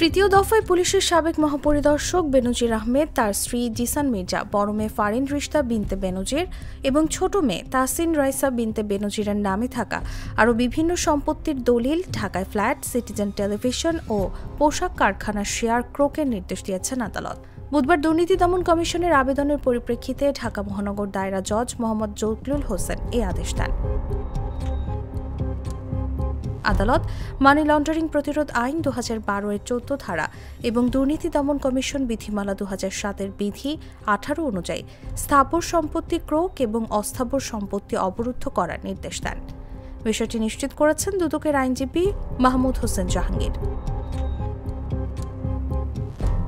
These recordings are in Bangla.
তৃতীয় দফায় পুলিশের সাবেক মহাপরিদর্শক বেনজির আহমেদ, তার স্ত্রী জিসান মির্জা, বড় মেয়ে ফারিন রিশতা বিনতে বেনজির এবং ছোট মেয়ে তাহসিন রাইসা বিনতে বেনজিরের নামে থাকা আরও বিভিন্ন সম্পত্তির দলিল, ঢাকায় ফ্ল্যাট, সিটিজেন টেলিভিশন ও পোশাক কারখানার শেয়ার ক্রোকের নির্দেশ দিয়েছেন আদালত। বুধবার দুর্নীতি দমন কমিশনের আবেদনের পরিপ্রেক্ষিতে ঢাকা মহানগর দায়রা জজ মোহাম্মদ জকলুল হোসেন এই আদেশ দেন। আদালত মানি লন্ডারিং প্রতিরোধ আইন 2012-এর 14 ধারা এবং দুর্নীতি দমন কমিশন বিধিমালা 2007-এর বিধি 18 অনুযায়ী স্থাবর সম্পত্তি ক্রোক এবং অস্থাবর সম্পত্তি অবরুদ্ধ করার নির্দেশ দেন। বিষয়টি নিশ্চিত করেছেন দুদকের আইনজীবী মাহমুদ হোসেন জাহাঙ্গীর।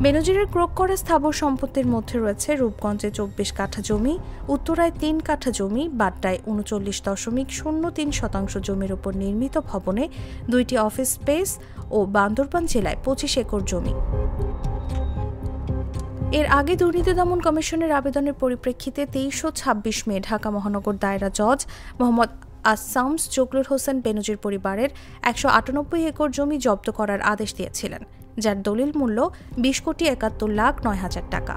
বেনজিরের ক্রোক করা স্থাবর সম্পত্তির মধ্যে রয়েছে রূপগঞ্জে 24 কাঠা জমি, উত্তরায় 3 কাঠা জমি, বাড্ডায় 39.03% জমির উপর নির্মিত ভবনে 2টি অফিস স্পেস ও বান্দরবান জেলায় 25 একর জমি। এর আগে দুর্নীতি দমন কমিশনের আবেদনের পরিপ্রেক্ষিতে 23 ও 26 মে ঢাকা মহানগর দায়রা জজ মোহাম্মদ আসামস জকলুল হোসেন বেনজির পরিবারের 198 একর জমি জব্দ করার আদেশ দিয়েছিলেন, যার দলিল মূল্য 20,71,09,000 টাকা।